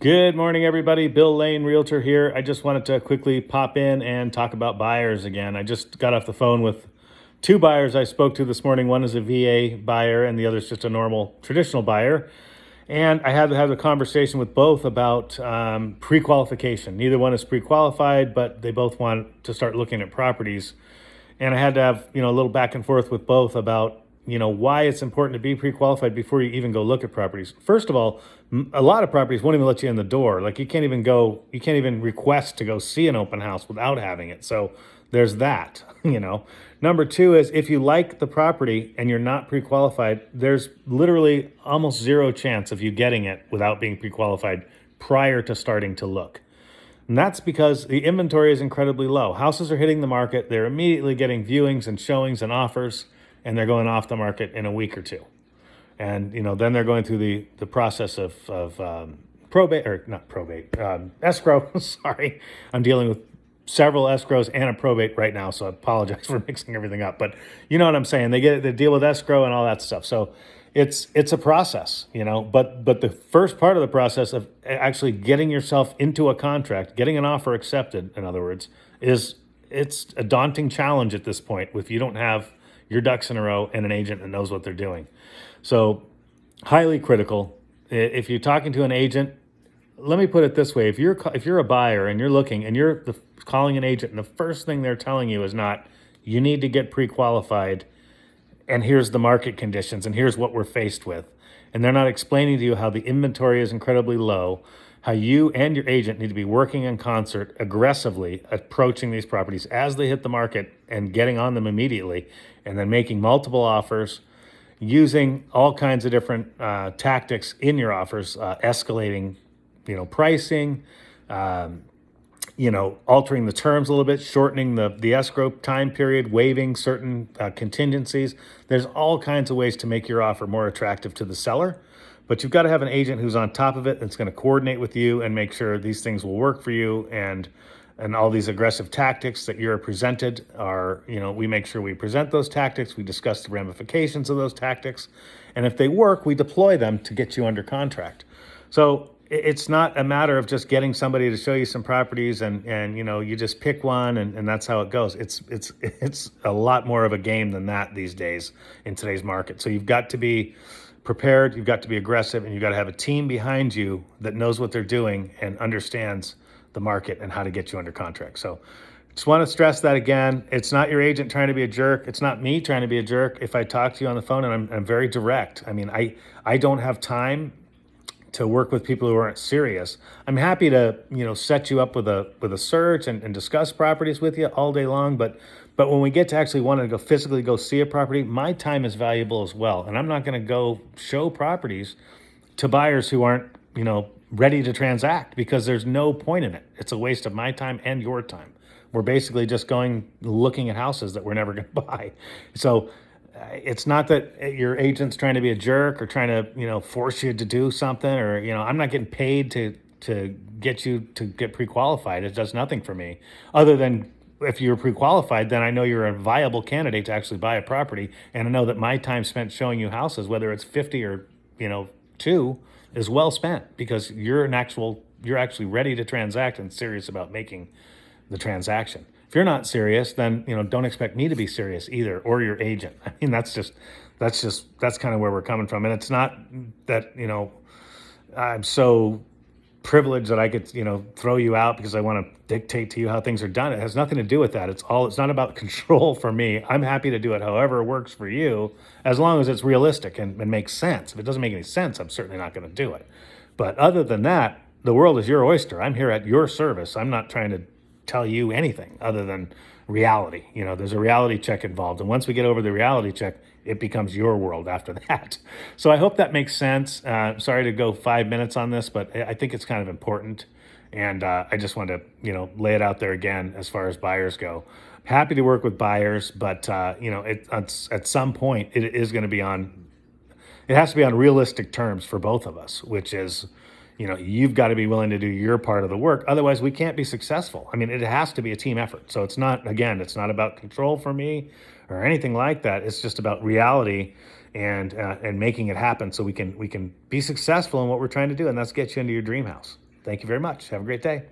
Good morning, everybody. Bill Lane, Realtor here. I just wanted to quickly pop in and talk about buyers again. I just got off the phone with two buyers I spoke to this morning. One is a VA buyer, and the other is just a normal, traditional buyer. And I had to have a conversation with both about pre-qualification. Neither one is pre-qualified, but they both want to start looking at properties. And I had to have a little back and forth with both about why it's important to be pre-qualified before you even go look at properties. First of all, a lot of properties won't even let you in the door. Like you can't even request to go see an open house without having it. So there's that. Number two is if you like the property and you're not pre-qualified, there's literally almost zero chance of you getting it without being pre-qualified prior to starting to look. And that's because the inventory is incredibly low. Houses are hitting the market. They're immediately getting viewings and showings and offers, and they're going off the market in a week or two. And, then they're going through the process of probate, or not probate, escrow. Sorry. I'm dealing with several escrows and a probate right now, so I apologize for mixing everything up. But you know what I'm saying? They deal with escrow and all that stuff. So it's a process, but the first part of the process of actually getting yourself into a contract, getting an offer accepted, in other words, it's a daunting challenge at this point if you don't have your ducks in a row and an agent that knows what they're doing. So highly critical. If you're talking to an agent, let me put it this way. If you're a buyer and you're looking and you're calling an agent and the first thing they're telling you is not, you need to get pre-qualified and here's the market conditions and here's what we're faced with. And they're not explaining to you how the inventory is incredibly low, how you and your agent need to be working in concert, aggressively approaching these properties as they hit the market and getting on them immediately, and then making multiple offers, using all kinds of different tactics in your offers, escalating, pricing, altering the terms a little bit, shortening the escrow time period, waiving certain contingencies. There's all kinds of ways to make your offer more attractive to the seller. But you've got to have an agent who's on top of it that's going to coordinate with you and make sure these things will work for you. And all these aggressive tactics that you're presented are, we make sure we present those tactics. We discuss the ramifications of those tactics. And if they work, we deploy them to get you under contract. So it's not a matter of just getting somebody to show you some properties and you just pick one and that's how it goes. It's a lot more of a game than that these days in today's market. So you've got to be prepared, you've got to be aggressive, and you've got to have a team behind you that knows what they're doing and understands the market and how to get you under contract. So just want to stress that again. It's not your agent trying to be a jerk. It's not me trying to be a jerk. If I talk to you on the phone and I'm very direct, I don't have time to work with people who aren't serious. I'm happy to, set you up with a search and discuss properties with you all day long. But when we get to actually wanting to go physically go see a property, my time is valuable as well. And I'm not going to go show properties to buyers who aren't, ready to transact, because there's no point in it. It's a waste of my time and your time. We're basically just looking at houses that we're never going to buy. So it's not that your agent's trying to be a jerk or trying to, force you to do something, or, I'm not getting paid to get you to get pre-qualified. It does nothing for me other than if you're pre-qualified, then I know you're a viable candidate to actually buy a property. And I know that my time spent showing you houses, whether it's 50 or, 2, is well spent, because you're actually ready to transact and serious about making the transaction. If you're not serious, then don't expect me to be serious either, or your agent. That's kind of where we're coming from. And it's not that I'm so privileged that I could throw you out because I want to dictate to you how things are done. It has nothing to do with that. It's not about control for me. I'm happy to do it however works for you, as long as it's realistic and makes sense. If it doesn't make any sense, I'm certainly not going to do it. But other than that, the world is your oyster. I'm here at your service. I'm not trying to tell you anything other than reality. There's a reality check involved. And once we get over the reality check, it becomes your world after that. So I hope that makes sense. Sorry to go 5 minutes on this, but I think it's kind of important. And I just wanted to, lay it out there again as far as buyers go. Happy to work with buyers, but, at some point it is going to be it has to be on realistic terms for both of us, which is, you've got to be willing to do your part of the work. Otherwise, we can't be successful. It has to be a team effort. So it's not about control for me or anything like that. It's just about reality and making it happen so we can be successful in what we're trying to do, and that's get you into your dream house. Thank you very much. Have a great day.